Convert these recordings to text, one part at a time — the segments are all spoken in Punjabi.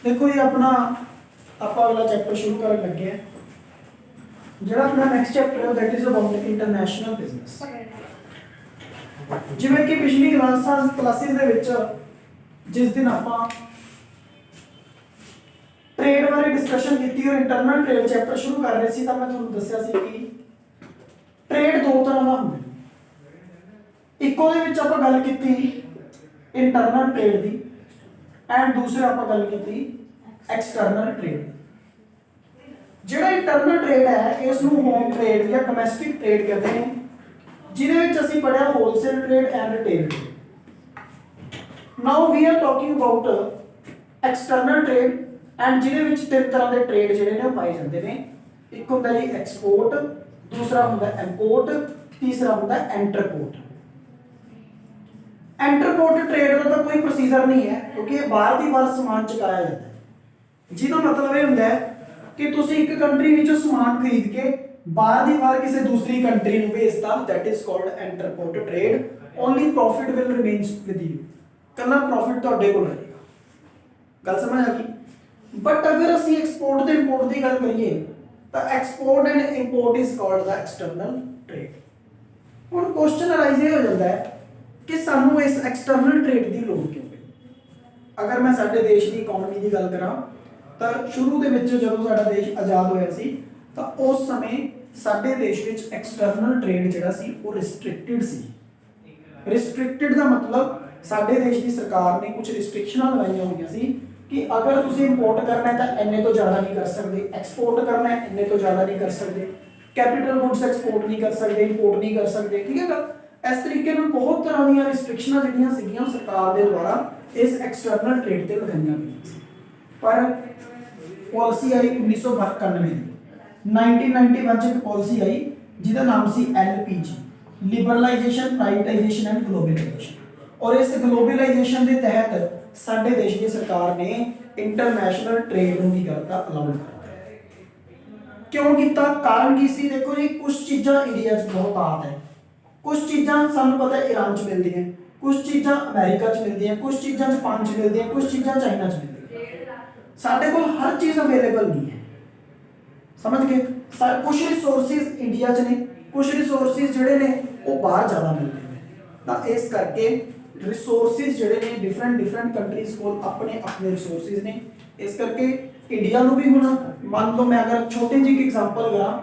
देखो ये अपना आप अगला चैप्टर शुरू कर लगे हैं ਜਿਹੜਾ अपना नैक्सट चैप्टर है that is about international business. ਜਿਵੇਂ ਕਿ ਪਿਛਲੀ ਕਲਾਸਿਸ ਦੇ ਵਿੱਚ ਜਿਸ ਦਿਨ ਆਪਾਂ ਟ੍ਰੇਡ ਬਾਰੇ ਡਿਸਕਸ਼ਨ ਕੀਤੀ ਔਰ ਇੰਟਰਨਲ ਟ੍ਰੇਡ ਚੈਪਟਰ ਸ਼ੁਰੂ ਕਰ ਰਹੇ ਸੀ ਤਾਂ ਮੈਂ ਤੁਹਾਨੂੰ ਦੱਸਿਆ ਸੀ ਕਿ ਟ੍ਰੇਡ ਦੋ ਤਰ੍ਹਾਂ ਦਾ ਹੁੰਦਾ ਹੈ। ਇੱਕੋ ਦੇ ਵਿੱਚ ਆਪਾਂ ਗੱਲ ਕੀਤੀ ਇੰਟਰਨਲ ਟ੍ਰੇਡ ਦੀ ਐਂਡ ਦੂਸਰੇ ਆਪਾਂ ਗੱਲ ਕੀਤੀ एक्सटर्नल ट्रेड। ਜਿਹੜਾ ਇੰਟਰਨਲ ਟ੍ਰੇਡ ਹੈ ਇਸ ਨੂੰ ਹੋਮ ਟ੍ਰੇਡ ਜਾਂ ਡੋਮੈਸਟਿਕ ਟ੍ਰੇਡ ਕਹਿੰਦੇ ਨੇ, ਜਿਹਦੇ ਵਿੱਚ ਅਸੀਂ ਪੜਿਆ wholesale trade and retail trade. Now we are talking about external trade and ਜਿਹਦੇ ਵਿੱਚ ਤਿੰਨ ਤਰ੍ਹਾਂ ਦੇ ਟ੍ਰੇਡ ਜਿਹੜੇ ਨੇ ਉਹ ਪਾਏ ਜਾਂਦੇ ਨੇ। ਇੱਕ ਹੁੰਦਾ ਜੀ ਐਕਸਪੋਰਟ, ਦੂਸਰਾ ਹੁੰਦਾ ਇੰਪੋਰਟ, ਤੀਸਰਾ ਹੁੰਦਾ ਐਂਟਰਪੋਰਟ। ਐਂਟਰਪੋਰਟ ਟ੍ਰੇਡ ਦਾ ਤਾਂ ਕੋਈ ਪ੍ਰੋਸੀਜਰ ਨਹੀਂ ਹੈ ਕਿਉਂਕਿ ਇਹ ਬਾਹਰ ਦੀ ਬਾਹਰ ਸਮਾਨ ਚੁਕਾਇਆ ਜਾਂਦਾ ਹੈ, ਜਿਹਦਾ ਮਤਲਬ ਇਹ ਹੁੰਦਾ ਹੈ ਕਿ ਤੁਸੀਂ ਇੱਕ ਕੰਟਰੀ ਵਿੱਚੋਂ ਸਮਾਨ ਖਰੀਦ ਕੇ ਬਾਹਰ ਦੀ ਬਾਹਰ ਕਿਸੇ ਦੂਸਰੀ ਕੰਟਰੀ ਨੂੰ ਭੇਜਤਾ, that is called entrepot trade. only profit will remains with you, ਕੱਲਾ ਪ੍ਰੋਫਿਟ ਤੁਹਾਡੇ ਕੋਲ ਰਹੇਗਾ। ਗੱਲ ਸਮਝ ਆ ਗਈ। ਬਟ ਅਗਰ ਅਸੀਂ ਐਕਸਪੋਰਟ ਤੇ ਇੰਪੋਰਟ ਦੀ ਗੱਲ ਕਰੀਏ ਤਾਂ export and import is called the external trade. ਹੁਣ ਕੁਐਸਚਨ ਅਰਾਈਜ਼ ਇਹ ਹੋ ਜਾਂਦਾ ਹੈ ਕਿ ਸਾਨੂੰ ਇਸ ਐਕਸਟਰਨਲ ਟ੍ਰੇਡ ਦੀ ਲੋੜ ਕਿਉਂ ਪਈ। ਅਗਰ ਮੈਂ ਸਾਡੇ ਦੇਸ਼ ਦੀ ਇਕਨੋਮੀ ਦੀ ਗੱਲ ਕਰਾਂ ਤਾਂ ਸ਼ੁਰੂ ਦੇ ਵਿੱਚ ਜਦੋਂ ਸਾਡਾ ਦੇਸ਼ ਆਜ਼ਾਦ ਹੋਇਆ ਸੀ ਤਾਂ ਉਸ ਸਮੇਂ ਸਾਡੇ ਦੇਸ਼ ਵਿੱਚ ਐਕਸਟਰਨਲ ਟ੍ਰੇਡ ਜਿਹੜਾ ਸੀ ਉਹ ਰਿਸਟ੍ਰਿਕਟਿਡ ਸੀ। ਰਿਸਟ੍ਰਿਕਟਿਡ ਦਾ ਮਤਲਬ ਸਾਡੇ ਦੇਸ਼ ਦੀ ਸਰਕਾਰ ਨੇ ਕੁਝ ਰਿਸਟ੍ਰਿਕਸ਼ਨਾਂ ਲਗਾਈਆਂ ਹੋਈਆਂ ਸੀ ਕਿ ਅਗਰ ਤੁਸੀਂ ਇੰਪੋਰਟ ਕਰਨਾ ਹੈ ਤਾਂ ਇੰਨੇ ਤੋਂ ਜ਼ਿਆਦਾ ਨਹੀਂ ਕਰ ਸਕਦੇ, ਐਕਸਪੋਰਟ ਕਰਨਾ ਹੈ ਇੰਨੇ ਤੋਂ ਜ਼ਿਆਦਾ ਨਹੀਂ ਕਰ ਸਕਦੇ, ਕੈਪੀਟਲ ਗੁੱਡਸ ਐਕਸਪੋਰਟ ਨਹੀਂ ਕਰ ਸਕਦੇ, ਇੰਪੋਰਟ ਨਹੀਂ ਕਰ ਸਕਦੇ। ਠੀਕ ਹੈ ਗੱਲ। ਇਸ ਤਰੀਕੇ ਨਾਲ ਬਹੁਤ ਤਰ੍ਹਾਂ ਦੀਆਂ ਰਿਸਟ੍ਰਿਕਸ਼ਨਾਂ ਜਿਹੜੀਆਂ ਸੀਗੀਆਂ ਸਰਕਾਰ ਦੇ ਦੁਆਰਾ ਇਸ ਐਕਸਟਰਨਲ ਟ੍ਰੇਡ ਤੇ ਲਗਾਈਆਂ ਗਈਆਂ ਸੀ। ਪਰ ਪਾਲਿਸੀ ਆਈ 1991 ਦੀ। 1991 ਚ ਇੱਕ ਪਾਲਿਸੀ ਆਈ ਜਿਹਦਾ ਨਾਮ ਸੀ LPG, liberalization, privatisation and globalisation. ਔਰ ਇਸ ਗਲੋਬਲਾਈਜੇਸ਼ਨ ਦੇ ਤਹਿਤ ਸਾਡੇ ਦੇਸ਼ ਦੀ ਸਰਕਾਰ ਨੇ ਇੰਟਰਨੈਸ਼ਨਲ ਟ੍ਰੇਡ ਨੂੰ ਕੀ ਕਰਤਾ, ਅਲਾਉਡ ਕਰਤਾ। ਕਿਉਂ ਕੀਤਾ, ਕਾਰਨ ਕੀ ਸੀ? ਦੇਖੋ ਜੀ ਕੁਝ ਚੀਜ਼ਾਂ ਇੰਡੀਆ 'ਚ ਬਹੁਤ ਆਤ ਹੈ, ਕੁਝ ਚੀਜ਼ਾਂ ਸਾਨੂੰ ਪਤਾ ਹੈ ਈਰਾਨ 'ਚ ਮਿਲਦੀਆਂ, ਕੁਝ ਚੀਜ਼ਾਂ ਅਮਰੀਕਾ 'ਚ ਮਿਲਦੀਆਂ, ਕੁਝ ਚੀਜ਼ਾਂ ਜਾਪਾਨ 'ਚ ਮਿਲਦੀਆਂ, ਕੁਝ ਚੀਜ਼ਾਂ ਚਾਈਨਾ 'ਚ ਮਿਲਦੀਆਂ। ਸਾਡੇ ਕੋਲ ਹਰ ਚੀਜ਼ ਅਵੇਲੇਬਲ ਨਹੀਂ ਹੈ, ਸਮਝ ਗਏ। ਕੁਝ ਰਿਸੋਰਸਿਸ ਇੰਡੀਆ 'ਚ ਨੇ, ਕੁਝ ਰਿਸੋਰਸਿਸ ਜਿਹੜੇ ਨੇ ਉਹ ਬਾਹਰ ਜ਼ਿਆਦਾ ਮਿਲਦੇ ਨੇ। ਤਾਂ ਇਸ ਕਰਕੇ ਰਿਸੋਰਸਿਸ ਜਿਹੜੇ ਨੇ ਡਿਫਰੈਂਟ ਕੰਟਰੀਜ਼ ਕੋਲ ਆਪਣੇ ਆਪਣੇ ਰਿਸੋਰਸਿਸ ਨੇ। ਇਸ ਕਰਕੇ ਇੰਡੀਆ ਨੂੰ ਵੀ ਹੁਣ ਮੰਨ ਲਓ ਮੈਂ ਅਗਰ ਛੋਟੀ ਜਿਹੀ ਐਗਜ਼ਾਮਪਲ ਕਰਾਂ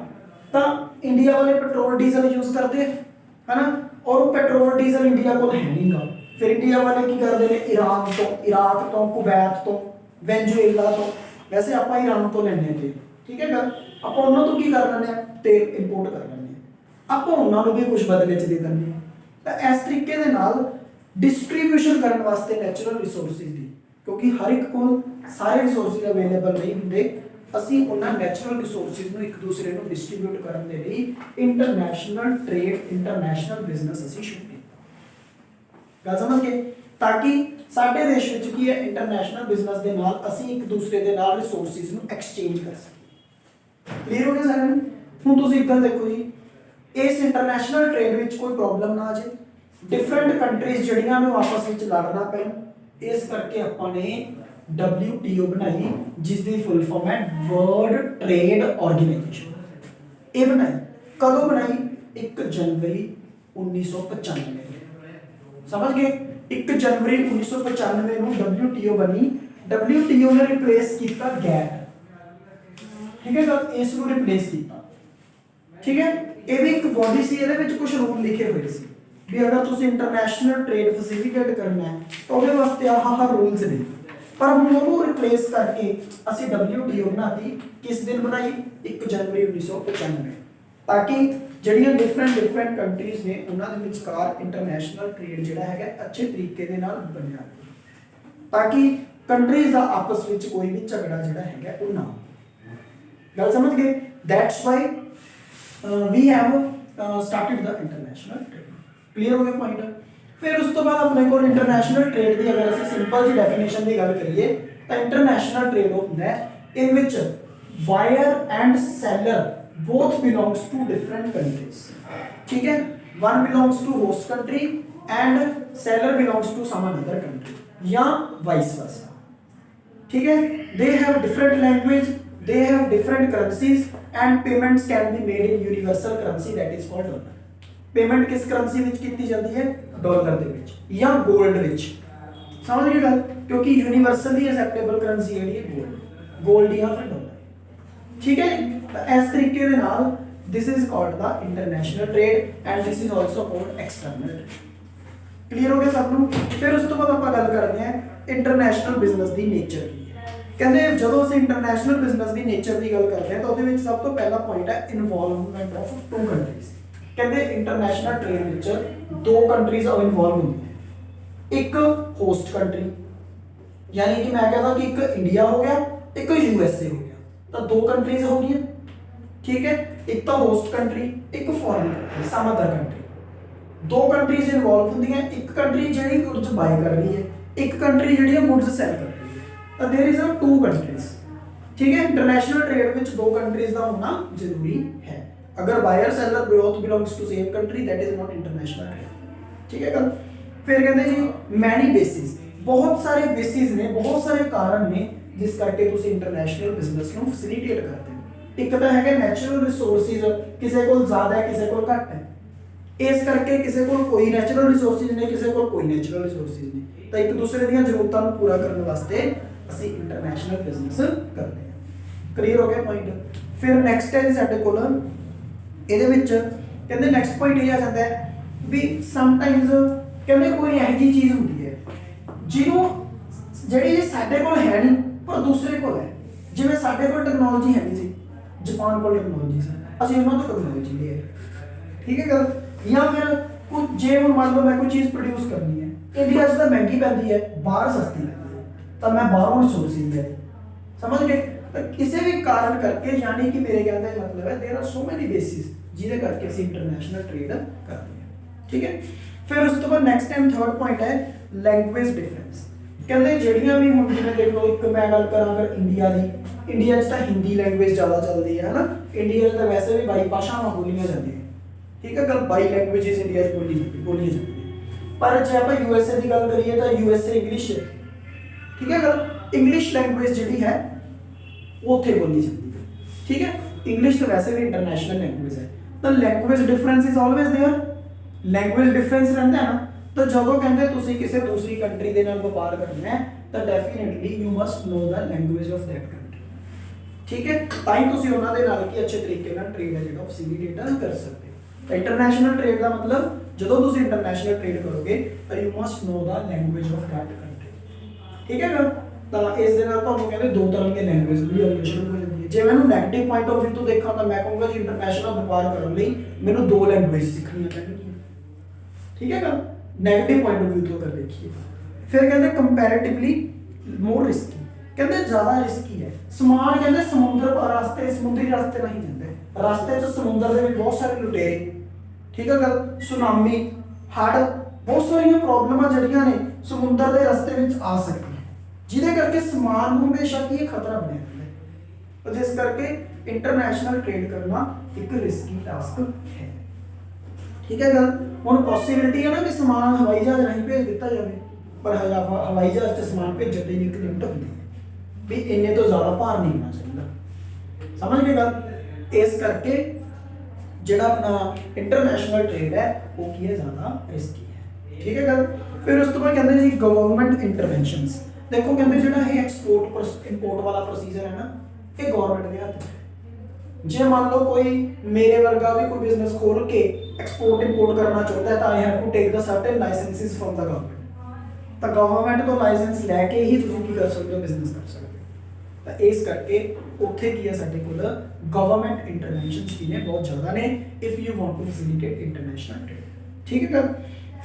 ਤਾਂ ਇੰਡੀਆ ਵਾਲੇ ਪੈਟਰੋਲ ਡੀਜ਼ਲ ਯੂਜ਼ ਕਰਦੇ ਹੈ ਨਾ, ਔਰ ਉਹ ਪੈਟਰੋਲ ਡੀਜ਼ਲ ਇੰਡੀਆ ਕੋਲ ਹੈ ਨਹੀਂਗਾ। ਫਿਰ ਇੰਡੀਆ ਵਾਲੇ ਕੀ ਕਰਦੇ ਨੇ, ਈਰਾਨ ਤੋਂ, ਇਰਾਕ ਤੋਂ, ਕੁਵੈਤ ਤੋਂ, ਵੈਨਜ਼ੂਏਲਾ ਤੋਂ, ਵੈਸੇ ਆਪਾਂ ਈਰਾਨ ਤੋਂ ਲੈਂਦੇ ਹਾਂ ਤੇਲ, ਠੀਕ ਹੈ ਗੱਲ। ਆਪਾਂ ਉਹਨਾਂ ਤੋਂ ਕੀ ਕਰ ਲੈਂਦੇ ਹਾਂ, ਤੇਲ ਇੰਪੋਰਟ ਕਰ ਲੈਂਦੇ ਹਾਂ, ਆਪਾਂ ਉਹਨਾਂ ਨੂੰ ਵੀ ਕੁਝ ਬਦਲੇ 'ਚ ਦੇ ਦਿੰਦੇ ਹਾਂ। ਤਾਂ ਇਸ ਤਰੀਕੇ ਦੇ ਨਾਲ ਡਿਸਟ੍ਰੀਬਿਊਸ਼ਨ ਕਰਨ ਵਾਸਤੇ ਨੈਚੁਰਲ ਰਿਸੋਰਸਿਸ ਦੀ, ਕਿਉਂਕਿ ਹਰ ਇੱਕ ਕੋਲ ਸਾਰੇ ਰਿਸੋਰਸਿਸ ਅਵੇਲੇਬਲ ਨਹੀਂ ਹੁੰਦੇ, ਅਸੀਂ ਉਹਨਾਂ ਨੈਚੁਰਲ ਰਿਸੋਰਸਿਸ ਨੂੰ ਇੱਕ ਦੂਸਰੇ ਨੂੰ ਡਿਸਟ੍ਰੀਬਿਊਟ ਕਰਨ ਦੇ ਲਈ ਇੰਟਰਨੈਸ਼ਨਲ ਟ੍ਰੇਡ, ਇੰਟਰਨੈਸ਼ਨਲ ਬਿਜ਼ਨਸ ਅਸੀਂ ਸ਼ੁਰੂ ਕੀਤਾ। ਗੱਲ ਸਮਝ ਗਏ। ਤਾਂ ਕਿ ਸਾਡੇ ਦੇਸ਼ ਵਿੱਚ ਕੀ ਹੈ, ਇੰਟਰਨੈਸ਼ਨਲ ਬਿਜ਼ਨਸ ਦੇ ਨਾਲ ਅਸੀਂ ਇੱਕ ਦੂਸਰੇ ਦੇ ਨਾਲ ਰਿਸੋਰਸਿਸ ਨੂੰ ਐਕਸਚੇਂਜ ਕਰ ਸਕੀਏ। ਕਲੀਅਰ ਹੋ ਗਿਆ ਸਾਰਿਆਂ ਨੂੰ। ਹੁਣ ਤੁਸੀਂ ਇੱਕ ਗੱਲ ਦੇਖੋ ਜੀ, ਇਸ ਇੰਟਰਨੈਸ਼ਨਲ ਟ੍ਰੇਡ ਵਿੱਚ ਕੋਈ ਪ੍ਰੋਬਲਮ ਨਾ ਆ ਜਾਏ, ਡਿਫਰੈਂਟ ਕੰਟਰੀਜ਼ ਜਿਹੜੀਆਂ ਨੂੰ ਆਪਸ ਵਿੱਚ ਲੜਨਾ ਪੈਣ, ਇਸ ਕਰਕੇ ਆਪਾਂ ਨੇ WTO ਬਣਾਈ, ਜਿਸ ਦੀ ਫੁੱਲ ਫਾਰਮ ਹੈ ਵਰਲਡ ਟ੍ਰੇਡ ਆਰਗੇਨਾਈਜੇਸ਼ਨ। ਇਹ ਬਣਾਈ ਕਦੋਂ ਬਣਾਈ? 1 ਜਨਵਰੀ 1995। ਸਮਝ ਗਏ। 1 ਜਨਵਰੀ 1995 ਨੂੰ WTO ਬਣੀ। WTO ਨੇ ਰਿਪਲੇਸ ਕੀਤਾ GATT, ਠੀਕ ਹੈ ਗੱਲ, ਇਸ ਨੂੰ ਰਿਪਲੇਸ ਕੀਤਾ। ਠੀਕ ਹੈ। ਇਹ ਵੀ ਇੱਕ ਬੋਡੀ ਸੀ, ਇਹਦੇ ਵਿੱਚ ਕੁਝ ਰੂਲ ਲਿਖੇ ਹੋਏ ਸੀ ਵੀ ਅਗਰ ਤੁਸੀਂ ਇੰਟਰਨੈਸ਼ਨਲ ਟ੍ਰੇਡ ਫੈਸਿਲਿਟੇਟ ਕਰਨਾ ਹੈ ਤਾਂ ਉਹਦੇ ਵਾਸਤੇ ਆਹ ਰੂਲਸ ਨੇ। ਪਰ ਹੁਣ ਉਹਨੂੰ ਰਿਪਲੇਸ ਕਰਕੇ ਅਸੀਂ WTO ਬਣਾਤੀ। ਕਿਸ ਦਿਨ ਬਣਾਈ? 1 ਜਨਵਰੀ 1995, ਤਾਂ ਕਿ ਜਿਹੜੀਆਂ ਡਿਫਰੈਂਟ ਕੰਟਰੀਜ਼ ਨੇ ਉਹਨਾਂ ਦੇ ਵਿਚਕਾਰ ਇੰਟਰਨੈਸ਼ਨਲ ਟ੍ਰੇਡ ਜਿਹੜਾ ਹੈਗਾ ਅੱਛੇ ਤਰੀਕੇ ਦੇ ਨਾਲ ਬਣਿਆ, ਤਾਂ ਕਿ ਕੰਟਰੀਜ਼ ਦਾ ਆਪਸ ਵਿੱਚ ਕੋਈ ਵੀ ਝਗੜਾ ਜਿਹੜਾ ਹੈਗਾ ਉਹ ਨਾ ਹੋਵੇ। ਗੱਲ ਸਮਝ ਗਏ। That's why we have started the international trade. Clear ਹੋ ਗਿਆ ਪੁਆਇੰਟ। ਫਿਰ ਉਸ ਤੋਂ ਬਾਅਦ ਆਪਣੇ ਕੋਲ ਇੰਟਰਨੈਸ਼ਨਲ ਟ੍ਰੇਡ ਦੀ ਅਗਰ ਅਸੀਂ ਸਿੰਪਲ ਜੀ ਡੈਫੀਨੇਸ਼ਨ ਦੀ ਗੱਲ ਕਰੀਏ ਤਾਂ ਇੰਟਰਨੈਸ਼ਨਲ ਟ੍ਰੇਡ ਉਹ ਹੁੰਦਾ ਹੈ in which buyer and seller both belongs to different countries, ठीक है। one belongs to host country and seller belongs to some another country या vice versa। ठीक है, they have different language, they have different currencies and payments can be made in universal currency that is called dollar. Payment किस करेंसी विच कीती जाती है? डॉलर दे विच या गोल्ड विच। समझ गए गल? क्योंकि यूनिवर्सली एक्सेप्टेबल करेंसी है गोल्ड, गोल्ड या फिर डॉलर। ठीक है, तो इस तरीके दे नाल this is called the international trade and this is also called external trade. Clear हो गया सब ਨੂੰ? फिर उस तो बाद ਆਪਾਂ ਗੱਲ ਕਰਦੇ ਹਾਂ ਇੰਟਰਨੈਸ਼ਨਲ ਬਿਜ਼ਨਸ ਦੀ ਨੇਚਰ ਕੀ ਹੈ। ਕਹਿੰਦੇ ਜਦੋਂ ਅਸੀਂ ਇੰਟਰਨੈਸ਼ਨਲ ਬਿਜ਼ਨਸ ਦੀ ਨੇਚਰ ਦੀ ਗੱਲ ਕਰਦੇ ਹਾਂ ਤਾਂ ਉਹਦੇ ਵਿੱਚ ਸਭ ਤੋਂ ਪਹਿਲਾ ਪੁਆਇੰਟ ਹੈ ਇਨਵੋਲਵਮੈਂਟ ਆਫ ਟੂ ਕੰਟਰੀਜ਼। ਕਹਿੰਦੇ ਇੰਟਰਨੈਸ਼ਨਲ ਟ੍ਰੇਡ ਵਿੱਚ ਦੋ ਕੰਟਰੀਜ਼ ਇਨਵੋਲਵ ਹੁੰਦੀਆਂ, ਇੱਕ ਹੋਸਟ ਕੰਟਰੀ यानी कि मैं कहता कि एक इंडिया हो गया एक यूएसए हो गया, तो दो कंट्रीज हो गई। ठीक है, एक तो होस्ट कंट्री एक foreign country some other country. दो कंट्रीज इन्वॉल्व होंदी हैं, एक कंट्री जेडी गुड्स बाय कर रही है, एक कंट्री जेडी गुड्स सेल कर रही है, तो there is a two countries. ठीक है, इंटरनेशनल ट्रेड विच दो कंट्रीज का होना जरूरी है। अगर buyer seller both belongs to same country that is not international trade. ठीक है गल? फिर कहते जी मैनी बेसिस, बहुत सारे बेसिस ने, बहुत सारे कारण ने जिस करके तुसी इंटरनेशनल बिजनेस ਨੂੰ ਫੈਸਿਲਿਟੇਟ ਕਰਦੇ ਹੋ। ਇੱਕ ਤਾਂ ਹੈਗਾ ਨੈਚੁਰਲ ਰਿਸੋਰਸਿਸ, ਕਿਸੇ ਕੋਲ ਜ਼ਿਆਦਾ ਹੈ ਕਿਸੇ ਕੋਲ ਘੱਟ ਹੈ, ਇਸ ਕਰਕੇ ਕਿਸੇ ਕੋਲ ਕੋਈ ਨੈਚੁਰਲ ਰਿਸੋਰਸਿਸ ਨਹੀਂ, ਕਿਸੇ ਕੋਲ ਕੋਈ ਨੈਚੁਰਲ ਰਿਸੋਰਸਿਸ ਨਹੀਂ, ਤਾਂ ਇੱਕ ਦੂਸਰੇ ਦੀਆਂ ਜ਼ਰੂਰਤਾਂ ਨੂੰ ਪੂਰਾ ਕਰਨ ਵਾਸਤੇ ਅਸੀਂ ਇੰਟਰਨੈਸ਼ਨਲ ਬਿਜ਼ਨਸ ਕਰਦੇ ਹਾਂ। ਕਲੀਅਰ ਹੋ ਗਿਆ ਪੁਆਇੰਟ? ਫਿਰ ਨੈਕਸਟ ਹੈ ਸਾਡੇ ਕੋਲ ਇਹਦੇ ਵਿੱਚ ਕਹਿੰਦੇ ਨੈਕਸਟ ਪੁਆਇੰਟ ਇਹ ਆ ਜਾਂਦਾ ਹੈ ਵੀ ਸਮਟਾਈਮਸ ਕਹਿੰਦੇ ਕੋਈ ਇਹੋ ਜਿਹੀ ਚੀਜ਼ ਹੁੰਦੀ ਹੈ ਜਿਹਨੂੰ ਜਿਹੜੀ ਸਾਡੇ ਕੋਲ ਹੈ ਨਹੀਂ ਪਰ ਦੂਸਰੇ ਕੋਲ ਹੈ। ਜਿਵੇਂ ਸਾਡੇ ਕੋਲ ਟੈਕਨੋਲੋਜੀ ਹੈ ਨਹੀਂ ਸੀ, ਜਾਪਾਨ ਕੋਲ ਟੈਕਨੋਲੋਜੀ ਸੀ, ਅਸੀਂ ਉਹਨਾਂ ਤੋਂ ਟੈਕਨੋਲੋਜੀ ਲਈ ਹੈ। ਠੀਕ ਹੈ ਗੱਲ? ਜਾਂ ਫਿਰ ਕੁਝ ਜੇ ਮੰਨ ਲਓ ਮੈਂ ਕੋਈ ਚੀਜ਼ ਪ੍ਰੋਡਿਊਸ ਕਰਨੀ ਹੈ, ਇੰਡੀਆ 'ਚ ਤਾਂ ਮਹਿੰਗੀ ਪੈਂਦੀ ਹੈ, ਬਾਹਰ ਸਸਤੀ ਪੈਂਦੀ ਹੈ, ਤਾਂ ਮੈਂ ਬਾਹਰੋਂ ਰਿਸੋਰਸਿਸ ਲੈ। ਸਮਝ ਗਏ? ਤਾਂ ਕਿਸੇ ਵੀ ਕਾਰਨ ਕਰਕੇ ਯਾਨੀ ਕਿ ਮੇਰੇ ਕਹਿਣ ਦਾ ਮਤਲਬ ਹੈ there are so many basis ਜਿਹਦੇ ਕਰਕੇ ਅਸੀਂ ਇੰਟਰਨੈਸ਼ਨਲ ਟ੍ਰੇਡ ਕਰਦੇ ਹਾਂ। ਠੀਕ ਹੈ, ਫਿਰ ਉਸ ਤੋਂ ਬਾਅਦ ਨੈਕਸਟ ਐਂਡ ਥਰਡ ਪੁਆਇੰਟ ਹੈ ਲੈਂਗੁਏਜ ਡਿਫਰੈਂਸ। ਕਹਿੰਦੇ ਜਿਹੜੀਆਂ ਵੀ ਹੁਣ ਜਿਵੇਂ ਦੇਖ ਲਓ ਇੱਕ ਮੈਂ ਗੱਲ ਕਰਾਂ ਅਗਰ ਇੰਡੀਆ ਦੀ, ਇੰਡੀਆ 'ਚ ਤਾਂ ਹਿੰਦੀ ਲੈਂਗੁਏਜ ਜ਼ਿਆਦਾ ਚੱਲਦੀ ਹੈ ਨਾ, ਇੰਡੀਆ 'ਚ ਤਾਂ ਵੈਸੇ ਵੀ 22 ਭਾਸ਼ਾਵਾਂ ਬੋਲੀਆਂ ਜਾਂਦੀਆਂ। ਠੀਕ ਹੈ ਗੱਲ? 22 ਲੈਂਗੁਏजेस ਇੰਡੀਆ 'ਚ ਬੋਲੀਆਂ ਜਾਂਦੀਆਂ। ਪਰ ਜੇ ਆਪਾਂ ਯੂਐਸਏ ਦੀ ਗੱਲ ਕਰੀਏ ਤਾਂ ਯੂਐਸਏ ਇੰਗਲਿਸ਼ ਹੈ। ਠੀਕ ਹੈ ਗੱਲ? ਇੰਗਲਿਸ਼ ਲੈਂਗੁਏਜ ਜਿਹੜੀ ਹੈ ਉਹ ਉੱਥੇ ਬੋਲੀ ਜਾਂਦੀ ਹੈ। ਠੀਕ ਹੈ, ਇੰਗਲਿਸ਼ ਤਾਂ ਵੈਸੇ ਵੀ ਇੰਟਰਨੈਸ਼ਨਲ ਲੈਂਗੁਏਜ ਹੈ, ਤਾਂ language difference is always there. Language difference ਰਹਿੰਦਾ ਹੈ ਨਾ, ਤਾਂ ਜਦੋਂ ਕਹਿੰਦੇ ਤੁਸੀਂ ਕਿਸੇ ਦੂਸਰੀ ਕੰਟਰੀ ਦੇ ਨਾਲ ਵਪਾਰ ਕਰਨਾ ਹੈ ਤਾਂ definitely you must know the language of that country. ਠੀਕ ਹੈ, ਤਾਂ ਹੀ ਤੁਸੀਂ ਉਹਨਾਂ ਦੇ ਨਾਲ ਕੀ ਅੱਛੇ ਤਰੀਕੇ ਨਾਲ ਟ੍ਰੇਡ ਹੈ ਜਿਹੜਾ ਫੈਸਿਲਿਟੇਟ ਕਰ ਸਕਦੇ ਹੋ। ਇੰਟਰਨੈਸ਼ਨਲ ਟ੍ਰੇਡ ਦਾ ਮਤਲਬ ਜਦੋਂ ਤੁਸੀਂ ਇੰਟਰਨੈਸ਼ਨਲ ਟ੍ਰੇਡ ਕਰੋਗੇ ਤਾਂ you must know the language of that country. ਠੀਕ ਹੈ ਗੱਲ? ਤਾਂ ਇਸ ਦੇ ਨਾਲ ਤੁਹਾਨੂੰ ਕਹਿੰਦੇ ਦੋ ਤਰ੍ਹਾਂ ਦੀਆਂ ਲੈਂਗੁਏਜ ਵੀ ਅਵੇਲੇਬਲ ਹੋ ਜਾਂਦੀ ਹੈ। ਜੇ ਮੈਨੂੰ ਨੈਗੇਟਿਵ ਪੁਆਇੰਟ ਆਫ View ਤੋਂ ਦੇਖਾਂ ਤਾਂ ਮੈਂ ਕਹੂੰਗਾ ਜੀ ਇੰਟਰਨੈਸ਼ਨਲ ਵਪਾਰ ਕਰਨ ਲਈ ਮੈਨੂੰ ਦੋ ਲੈਂਗੁਏਜ ਸਿੱਖਣੀਆਂ ਪੈਣਗੀਆਂ। ਠੀਕ ਹੈ ਗੱਲ? ਨੈਗੇਟਿਵ ਪੁਆਇੰਟ ਆਫ View ਤੋਂ ਅਗਰ ਦੇਖੀਏ ਫਿਰ ਕਹਿੰਦੇ ਕੰਪੈਰੀਟਿਵਲੀ ਮੋਰ ਰਿਸਕੀ। ਕਹਿੰਦੇ ਜ਼ਿਆਦਾ ਰਿਸਕੀ ਹੈ ਸਮਾਨ। ਕਹਿੰਦੇ ਸਮੁੰਦਰੀ ਰਸਤੇ ਨਹੀਂ ਜਾਂਦੇ, ਰਸਤੇ 'ਚ ਸਮੁੰਦਰ ਦੇ ਵਿੱਚ ਬਹੁਤ ਸਾਰੇ ਲੁਟੇਰੇ, ਠੀਕ ਹੈ ਗੱਲ, ਸੁਨਾਮੀ, ਹੜ੍ਹ, ਬਹੁਤ ਸਾਰੀਆਂ ਪ੍ਰੋਬਲਮਾਂ ਜਿਹੜੀਆਂ ਨੇ ਸਮੁੰਦਰ ਦੇ ਰਸਤੇ ਵਿੱਚ ਆ ਸਕਦੀਆਂ, ਜਿਹਦੇ ਕਰਕੇ ਸਮਾਨ ਨੂੰ ਹਮੇਸ਼ਾ ਕੀ ਖਤਰਾ ਬਣਿਆ ਰਹਿੰਦਾ ਹੈ। ਤਾਂ ਜਿਸ ਕਰਕੇ ਇੰਟਰਨੈਸ਼ਨਲ ਟ੍ਰੇਡ ਕਰਨਾ ਇੱਕ ਰਿਸਕੀ ਟਾਸਕ ਹੈ। ਠੀਕ ਹੈ ਗੱਲ? ਹੁਣ ਪੋਸੀਬਿਲਿਟੀ ਹੈ ਨਾ ਕਿ ਸਮਾਨ ਹਵਾਈ ਜਹਾਜ਼ ਰਾਹੀਂ ਭੇਜ ਦਿੱਤਾ ਜਾਵੇ, ਪਰ ਹਵਾਈ ਜਹਾਜ਼ 'ਚ ਸਮਾਨ ਭੇਜਣ ਦੀ ਇੱਕ ਲਿਮਟ ਹੁੰਦੀ ਹੈ ਵੀ ਇੰਨੇ ਤੋਂ ਜ਼ਿਆਦਾ ਭਾਰ ਨਹੀਂ ਹੋਣਾ ਚਾਹੀਦਾ। ਸਮਝ ਗਏ ਗੱਲ? ਇਸ ਕਰਕੇ ਜਿਹੜਾ ਆਪਣਾ ਇੰਟਰਨੈਸ਼ਨਲ ਟ੍ਰੇਡ ਹੈ ਉਹ ਕੀ ਹੈ, ਜ਼ਿਆਦਾ ਰਿਸਕੀ ਹੈ। ਠੀਕ ਹੈ ਗੱਲ? ਫਿਰ ਉਸ ਤੋਂ ਬਾਅਦ ਕਹਿੰਦੇ ਜੀ ਗਵਰਨਮੈਂਟ ਇੰਟਰਵੈਂਸ਼ਨਸ। ਦੇਖੋ ਕਹਿੰਦੇ ਜਿਹੜਾ ਇਹ ਐਕਸਪੋਰਟ ਇੰਪੋਰਟ ਵਾਲਾ ਪ੍ਰੋਸੀਜਰ ਹੈ ਨਾ, ਇਹ ਗਵਰਨਮੈਂਟ ਦੇ ਹੱਥ 'ਚ ਹੈ। ਜੇ ਮੰਨ ਲਓ ਕੋਈ ਮੇਰੇ ਵਰਗਾ ਵੀ ਕੋਈ ਬਿਜ਼ਨਸ ਖੋਲ ਕੇ ਐਕਸਪੋਰਟ ਇੰਪੋਰਟ ਕਰਨਾ ਚਾਹੁੰਦਾ ਹੈ ਤਾਂ I have to take the certain licences from the government. ਤਾਂ ਗਵਰਨਮੈਂਟ ਤੋਂ ਲਾਇਸੈਂਸ ਲੈ ਕੇ ਹੀ ਤੁਸੀਂ ਕੀ ਕਰ ਸਕਦੇ ਹੋ, ਬਿਜ਼ਨਸ ਕਰ ਸਕਦੇ ਹੋ। ਤਾਂ ਇਸ ਕਰਕੇ ਉੱਥੇ ਕੀ ਹੈ ਸਾਡੇ ਕੋਲ ਗਵਰਨਮੈਂਟ ਇੰਟਰਵੈਂਸ਼ਨਸ ਕੀ ਨੇ, ਬਹੁਤ ਜ਼ਿਆਦਾ ਨੇ if you want to facilitate international trade. ਠੀਕ ਹੈ।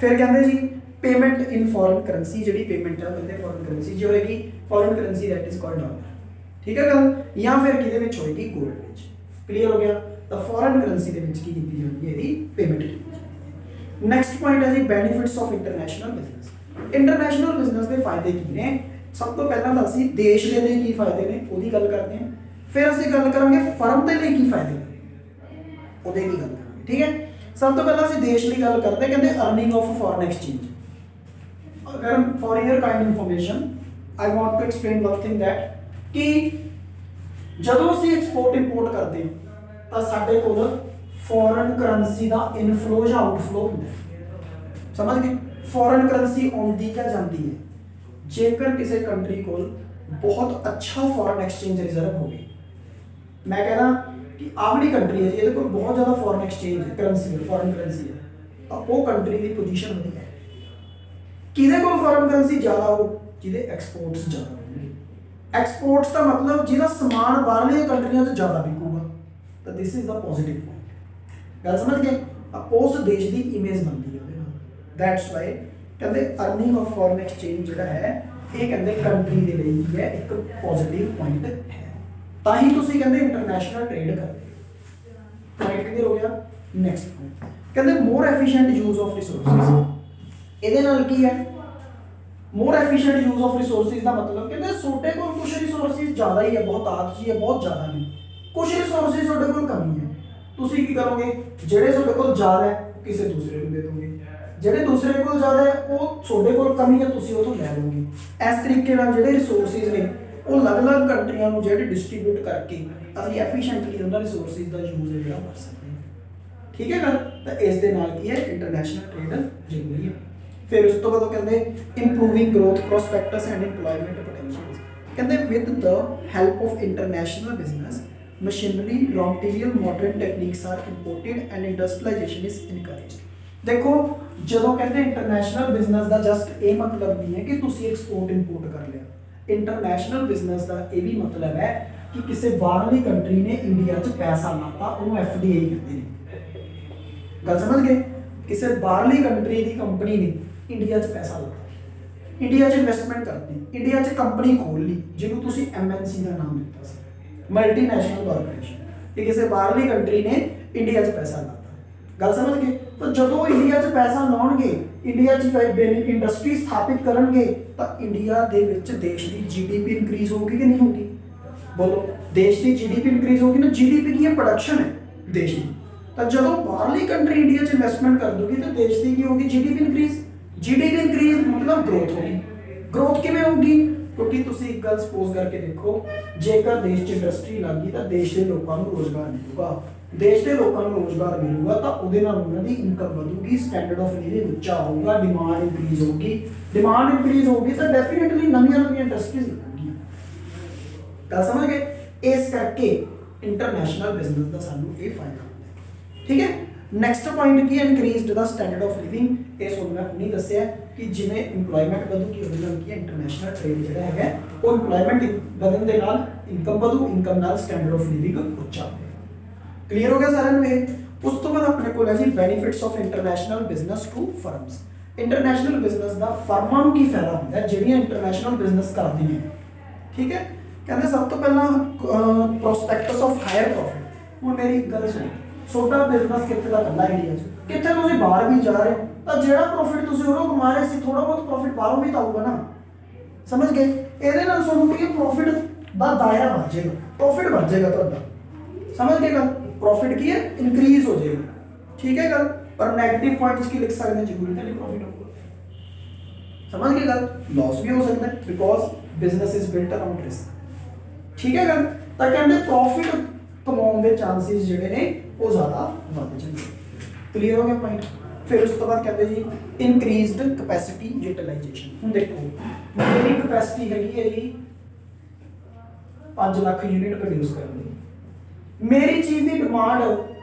ਫਿਰ ਕਹਿੰਦੇ ਜੀ ਪੇਮੈਂਟ ਇਨ ਫੋਰਨ ਕਰੰਸੀ, ਜਿਹੜੀ ਪੇਮੈਂਟ ਹੈ ਕਹਿੰਦੇ ਫੋਰਨ ਕਰੰਸੀ ਜੋ ਹੋਏਗੀ, foreign currency that is called dollar. ਠੀਕ ਹੈ ਗੱਲ? ਜਾਂ ਫਿਰ ਕਿਹਦੇ ਵਿੱਚ ਹੋਏਗੀ, ਗੋਲਡ ਵਿੱਚ। ਕਲੀਅਰ ਹੋ ਗਿਆ? ਤਾਂ ਫੋਰਨ ਕਰੰਸੀ ਦੇ ਵਿੱਚ ਕੀ ਕੀਤੀ ਜਾਂਦੀ ਹੈ, ਇਹਦੀ ਪੇਮੈਂਟ ਕੀਤੀ ਜਾਂਦੀ ਹੈ। ਨੈਕਸਟ ਪੁਆਇੰਟ ਹੈ ਜੀ benefits of international business. International business ਦੇ ਫਾਇਦੇ ਕੀ ਨੇ? ਸਭ ਤੋਂ ਪਹਿਲਾਂ ਤਾਂ ਅਸੀਂ ਦੇਸ਼ ਦੇ ਲਈ ਕੀ ਫਾਇਦੇ ਨੇ ਉਹਦੀ ਗੱਲ ਕਰਦੇ ਹਾਂ, ਫਿਰ ਅਸੀਂ ਗੱਲ ਕਰਾਂਗੇ ਫਰਮ ਦੇ ਲਈ ਕੀ ਫਾਇਦੇ ਨੇ ਉਹਦੇ ਦੀ ਗੱਲ ਕਰਾਂਗੇ। ਠੀਕ ਹੈ, ਸਭ ਤੋਂ ਪਹਿਲਾਂ ਅਸੀਂ ਦੇਸ਼ ਲਈ ਗੱਲ ਕਰਦੇ, ਕਹਿੰਦੇ ਅਰਨਿੰਗ ਆਫ ਫੋਰਨ ਐਕਸਚੇਂਜ। ਅਗਰ for your kind information I want to explain one thing that ਕਿ ਜਦੋਂ ਅਸੀਂ ਐਕਸਪੋਰਟ ਇੰਪੋਰਟ ਕਰਦੇ ਹਾਂ ਤਾਂ ਸਾਡੇ ਕੋਲ ਫੋਰਨ ਕਰੰਸੀ ਦਾ ਇਨਫਲੋ ਜਾਂ ਆਊਟਫਲੋ ਹੁੰਦਾ ਹੈ। ਸਮਝ ਗਏ? ਫੋਰਨ ਕਰੰਸੀ ਆਉਂਦੀ ਜਾਂ ਜਾਂਦੀ ਹੈ। ਜੇਕਰ ਕਿਸੇ ਕੰਟਰੀ ਕੋਲ ਬਹੁਤ ਅੱਛਾ ਫੋਰਨ ਐਕਸਚੇਂਜ ਰਿਜ਼ਰਵ ਹੋਵੇ, ਮੈਂ ਕਹਿੰਦਾ ਕਿ ਆਵਲੀ ਕੰਟਰੀ ਹੈ ਜੀ, ਇਹਦੇ ਕੋਲ ਬਹੁਤ ਜ਼ਿਆਦਾ ਫੋਰਨ ਐਕਸਚੇਂਜ ਹੈ, ਕਰੰਸੀ ਫੋਰਨ ਕਰੰਸੀ ਹੈ, ਤਾਂ ਉਹ ਕੰਟਰੀ ਦੀ ਪੋਜੀਸ਼ਨ ਵਧੀਆ ਹੈ। ਕਿਹਦੇ ਕੋਲ ਫੋਰਨ ਕਰੰਸੀ ਜ਼ਿਆਦਾ ਹੋ? ਜਿਹਦੇ ਐਕਸਪੋਰਟਸ ਜ਼ਿਆਦਾ ਹੋਣਗੇ। ਐਕਸਪੋਰਟਸ ਦਾ ਮਤਲਬ ਜਿਹਦਾ ਸਮਾਨ ਬਾਹਰਲੀਆਂ ਕੰਟਰੀਆਂ 'ਚ ਜ਼ਿਆਦਾ ਵਿਕੂਗਾ, ਤਾਂ this is the positive point. ਗੱਲ ਸਮਝ ਗਏ? ਉਸ ਦੇਸ਼ ਦੀ ਇਮੇਜ ਬਣਦੀ ਹੈ ਉਹਦੇ ਨਾਲ। ਦੈਟਸ ਵਾਈ ਕਹਿੰਦੇ ਅਰਨਿੰਗ ਆਫ ਫੋਰਨ ਐਕਸਚੇਂਜ ਜਿਹੜਾ ਹੈ ਇਹ ਕਹਿੰਦੇ ਕੰਟਰੀ ਦੇ ਲਈ ਕੀ ਹੈ, ਇੱਕ ਪੋਜ਼ਿਟਿਵ ਪੁਆਇੰਟ ਹੈ। ਤਾਂ ਹੀ ਤੁਸੀਂ ਕਹਿੰਦੇ ਇੰਟਰਨੈਸ਼ਨਲ ਟ੍ਰੇਡ ਕਰਦੇ। ਪੁਆਇੰਟ ਕਲੀਅਰ ਹੋ ਗਿਆ? ਨੈਕਸਟ ਪੁਆਇੰਟ ਕਹਿੰਦੇ ਮੋਰ ਐਫੀਸ਼ੀਐਂਟ ਯੂਜ਼ ਆਫ ਰਿਸੋਰਸਿਸ। ਇਹਦੇ ਨਾਲ ਕੀ ਹੈ? ਮੋਰ ਐਫੀਸ਼ੀਐਂਟ ਯੂਜ਼ ਆਫ ਰਿਸੋਰਸਿਸ ਦਾ ਮਤਲਬ ਕਹਿੰਦੇ ਤੁਹਾਡੇ ਕੋਲ ਕੁਝ ਰਿਸੋਰਸਿਸ ਜ਼ਿਆਦਾ ਹੀ ਹੈ, ਬਹੁਤਾਤ ਜੀ ਹੈ, ਬਹੁਤ ਜ਼ਿਆਦਾ ਨਹੀਂ। ਕੁਝ ਰਿਸੋਰਸਿਸ ਤੁਹਾਡੇ ਕੋਲ ਕਮੀ ਹੈ, ਤੁਸੀਂ ਕੀ ਕਰੋਗੇ? ਜਿਹੜੇ ਤੁਹਾਡੇ ਕੋਲ ਜ਼ਿਆਦਾ ਹੈ ਕਿਸੇ ਦੂਸਰੇ ਨੂੰ ਦੇ ਦੋਗੇ, ਜਿਹੜੇ ਦੂਸਰੇ ਕੋਲ ਜ਼ਿਆਦਾ ਹੈ ਉਹ ਤੁਹਾਡੇ ਕੋਲ ਕਮੀ ਹੈ, ਤੁਸੀਂ ਉਹ ਤੋਂ ਲੈ ਲਓਗੇ। ਇਸ ਤਰੀਕੇ ਨਾਲ ਜਿਹੜੇ ਰਿਸੋਰਸਿਸ ਨੇ ਉਹ ਅਲੱਗ-ਅਲੱਗ ਕੰਟਰੀਆਂ ਨੂੰ ਜਿਹੜੇ ਡਿਸਟ੍ਰੀਬਿਊਟ ਕਰਕੇ ਅਸੀਂ ਐਫੀਸ਼ੀਐਂਟਲੀ ਉਹਨਾਂ ਰਿਸੋਰਸਿਸ ਦਾ ਯੂਜ਼ ਜਿਹੜਾ ਕਰ ਸਕਦੇ ਹਾਂ। ਠੀਕ ਹੈ ਗੱਲ? ਤਾਂ ਇਸ ਦੇ ਨਾਲ ਕੀ ਹੈ, ਇੰਟਰਨੈਸ਼ਨਲ ਟ੍ਰੇਡ ਜ਼ਰੂਰੀ ਹੈ। ਫਿਰ ਉਸ ਤੋਂ ਬਾਅਦ ਕਹਿੰਦੇ improving growth prospects and employment potentials. ਕਹਿੰਦੇ with the help of international business machinery raw material modern techniques are imported and industrialisation is encouraged. ਦੇਖੋ ਜਦੋਂ ਕਹਿੰਦੇ ਇੰਟਰਨੈਸ਼ਨਲ ਬਿਜ਼ਨਸ ਦਾ ਜਸਟ ਇਹ ਮਤਲਬ ਨਹੀਂ ਹੈ ਕਿ ਤੁਸੀਂ ਐਕਸਪੋਰਟ ਇੰਪੋਰਟ ਕਰ ਲਿਆ। ਇੰਟਰਨੈਸ਼ਨਲ ਬਿਜ਼ਨਸ ਦਾ ਇਹ ਵੀ ਮਤਲਬ ਹੈ ਕਿ ਕਿਸੇ ਬਾਹਰਲੀ ਕੰਟਰੀ ਨੇ ਇੰਡੀਆ 'ਚ ਪੈਸਾ ਲਾਤਾ, ਉਹਨੂੰ FDI ਕਹਿੰਦੇ ਨੇ। ਗੱਲ ਸਮਝ ਗਏ? ਕਿਸੇ ਬਾਹਰਲੀ ਕੰਟਰੀ ਦੀ ਕੰਪਨੀ ਨੇ ਇੰਡੀਆ 'ਚ ਪੈਸਾ ਲਾਤਾ, ਇੰਡੀਆ 'ਚ ਇਨਵੈਸਟਮੈਂਟ ਕਰਤੀ, ਇੰਡੀਆ 'ਚ ਕੰਪਨੀ ਖੋਲ ਲਈ ਜਿਹਨੂੰ ਤੁਸੀਂ MNC ਦਾ ਨਾਮ ਦਿੱਤਾ ਸੀ, ਮਲਟੀਨੈਸ਼ਨਲ ਕਾਰਪੋਰੇਸ਼ਨ। ਇਹ ਕਿਸੇ ਬਾਹਰਲੀ ਕੰਟਰੀ ਨੇ ਇੰਡੀਆ 'ਚ ਪੈਸਾ ਲਾਤਾ। ਗੱਲ ਸਮਝ ਗਏ? ਤਾਂ ਜਦੋਂ ਇੰਡੀਆ 'ਚ ਪੈਸਾ ਲਾਉਣਗੇ, ਇੰਡੀਆ 'ਚ ਇੰਡਸਟਰੀ ਸਥਾਪਿਤ ਕਰਨਗੇ, ਤਾਂ ਇੰਡੀਆ ਦੇ ਵਿੱਚ ਦੇਸ਼ ਦੀ GDP ਇਨਕਰੀਜ਼ ਹੋਊਗੀ ਕਿ ਨਹੀਂ ਹੋਊਗੀ? ਬੋਲੋ। ਦੇਸ਼ ਦੀ GDP ਇਨਕਰੀਜ਼ ਹੋਊਗੀ ਨਾ। GDP ਕੀ ਹੈ? ਪ੍ਰੋਡਕਸ਼ਨ ਹੈ ਦੇਸ਼ ਦੀ। ਤਾਂ ਜਦੋਂ ਬਾਹਰਲੀ ਕੰਟਰੀ ਇੰਡੀਆ 'ਚ ਇਨਵੈਸਟਮੈਂਟ ਕਰ ਦੂਗੀ ਤਾਂ ਦੇਸ਼ ਦੀ ਕੀ ਹੋਊਗੀ? GDP increase. GDP ਇਨਕਰੀਜ਼ ਮਤਲਬ ਗਰੋਥ ਹੋਗੀ। ਗਰੋਥ ਕਿਵੇਂ ਹੋਊਗੀ? ਕਿਉਂਕਿ ਤੁਸੀਂ ਇੱਕ ਗੱਲ ਸਪੋਜ਼ ਕਰਕੇ ਦੇਖੋ, ਜੇਕਰ ਦੇਸ਼ 'ਚ ਇੰਡਸਟਰੀ ਲੱਗ ਗਈ ਤਾਂ ਦੇਸ਼ ਦੇ ਲੋਕਾਂ ਨੂੰ ਰੋਜ਼ਗਾਰ ਮਿਲੂਗਾ। ਦੇਸ਼ ਦੇ ਲੋਕਾਂ ਨੂੰ ਰੋਜ਼ਗਾਰ ਮਿਲੂਗਾ ਤਾਂ ਉਹਦੇ ਨਾਲ ਉਹਨਾਂ ਦੀ ਇਨਕਮ ਵਧੂਗੀ, ਸਟੈਂਡਰਡ ਆਫ ਲਿਵਿੰਗ ਉੱਚਾ ਹੋਊਗਾ, ਡਿਮਾਂਡ ਇਨਕਰੀਜ਼ ਹੋਊਗੀ। ਡਿਮਾਂਡ ਇਨਕਰੀਜ਼ ਹੋਊਗੀ ਤਾਂ ਡੈਫੀਨਿਟਲੀ ਨਵੀਆਂ ਇੰਡਸਟਰੀਜ਼ ਲੱਗਣਗੀਆਂ। ਗੱਲ ਸਮਝ ਗਏ? ਇਸ ਕਰਕੇ ਇੰਟਰਨੈਸ਼ਨਲ ਬਿਜ਼ਨਸ ਦਾ ਸਾਨੂੰ ਇਹ ਫਾਇਦਾ ਹੁੰਦਾ ਹੈ। ਠੀਕ ਹੈ? ਨੈਕਸਟ ਪੁਆਇੰਟ ਕੀ ਹੈ? ਇਨਕਰੀਜ਼ਡ ਦਾ ਸਟੈਂਡਰਡ ਆਫ ਲਿਵਿੰਗ। ਇਹ ਤੁਹਾਨੂੰ ਮੈਂ ਹੁਣੀ ਦੱਸਿਆ ਕਿ ਜਿਵੇਂ ਇੰਪਲੋਇਮੈਂਟ ਵਧੂਗੀ ਉਹਦੇ ਨਾਲ ਕੀ ਹੈ, ਇੰਟਰਨੈਸ਼ਨਲ ਟ੍ਰੇਡ ਜਿਹੜਾ ਹੈਗਾ ਉਹ ਇੰਪਲੋਇਮੈਂਟ ਵਧਣ ਦੇ ਨਾਲ ਇਨਕਮ ਵਧੂ, ਇਨਕਮ ਨਾਲ ਸਟੈਂਡਰਡ ਆਫ ਲਿਵਿੰਗ ਉੱਚਾ ਹੋਵੇ। ਕਲੀਅਰ ਹੋ ਗਿਆ ਸਾਰਿਆਂ ਨੂੰ ਇਹ? ਉਸ ਤੋਂ ਬਾਅਦ ਆਪਣੇ ਕੋਲ ਹੈ ਜੀ benefits of international business to firms. International business ਦਾ ਫਰਮਾਂ ਨੂੰ ਕੀ ਫਾਇਦਾ ਹੁੰਦਾ ਹੈ ਜਿਹੜੀਆਂ ਇੰਟਰਨੈਸ਼ਨਲ ਬਿਜ਼ਨਸ ਕਰਦੀਆਂ? ਠੀਕ ਹੈ? ਕਹਿੰਦੇ ਸਭ ਤੋਂ ਪਹਿਲਾਂ ਪ੍ਰੋਸਪੈਕਟਸ ਆਫ ਹਾਇਰ ਪ੍ਰੋਫਿਟ। ਹੁਣ ਮੇਰੀ ਇੱਕ ਗੱਲ ਸੁਣੋ, ਛੋਟਾ ਬਿਜ਼ਨਸ ਕਿੱਥੇ ਦਾ ਕਰਨਾ ਇੰਡੀਆ 'ਚ, ਕਿੱਥੇ ਤੁਸੀਂ ਬਾਹਰ ਵੀ ਜਾ ਰਹੇ ਹੋ ਤਾਂ ਜਿਹੜਾ ਪ੍ਰੋਫਿਟ ਤੁਸੀਂ ਉਰੋਂ ਕਮਾ ਰਹੇ ਸੀ, ਥੋੜਾ ਬਹੁਤ ਪ੍ਰੋਫਿਟ ਬਾਹਰੋਂ ਵੀ ਤਾਂ ਆਊਗਾ ਨਾ। ਸਮਝ ਗਏ? ਇਹਦੇ ਨਾਲ ਤੁਹਾਨੂੰ ਕੀ ਪ੍ਰੋਫਿਟ ਦਾ ਦਾਇਰਾ ਵੱਧ ਜਾਏਗਾ, ਪ੍ਰੋਫਿਟ ਵੱਧ ਜਾਏਗਾ ਤੁਹਾਡਾ। ਸਮਝ ਗਏ ਗੱਲ? ਪ੍ਰੋਫਿਟ ਕੀ ਹੈ? ਇਨਕਰੀਜ਼ ਹੋ ਜਾਏਗਾ। ਠੀਕ ਹੈ ਗੱਲ? ਪਰ ਨੈਗੇਟਿਵ ਪੁਆਇੰਟਸ ਕੀ ਲਿਖ ਸਕਦੇ ਹਾਂ? ਜ਼ਰੂਰੀ ਤਾਂ ਨਹੀਂ ਪ੍ਰੋਫਿਟ ਹੋਊਗਾ। ਸਮਝ ਗਏ ਗੱਲ? ਲਾਸ ਵੀ ਹੋ ਸਕਦਾ ਹੈ because business is built around risk. ਠੀਕ ਹੈ ਗੱਲ? ਤਾਂ ਕਹਿੰਦੇ ਪ੍ਰੋਫਿਟ ਕਮਾਉਣ ਦੇ ਚਾਂਸਿਸ ਜਿਹੜੇ ਨੇ ਉਹ ਜ਼ਿਆਦਾ ਵੱਧ ਜਾਂਦੇ। ਕਲੀਅਰ ਹੋ ਗਿਆ ਪੁਆਇੰਟ? ਫਿਰ ਉਸ ਤੋਂ ਬਾਅਦ ਕਹਿੰਦੇ ਜੀ ਇਨਕਰੀਜ਼ਡ ਕੈਪੈਸਿਟੀ ਯੂਟਿਲਾਈਜੇਸ਼ਨ। ਹੁਣ ਦੇਖੋ ਮੇਰੀ ਕੈਪੈਸਿਟੀ ਹੈਗੀ ਹੈ ਜੀ 5 ਲੱਖ ਯੂਨਿਟ ਪ੍ਰੋਡਿਊਸ ਕਰਨ ਦੀ, ਮੇਰੀ ਚੀਜ਼ ਦੀ ਡਿਮਾਂਡ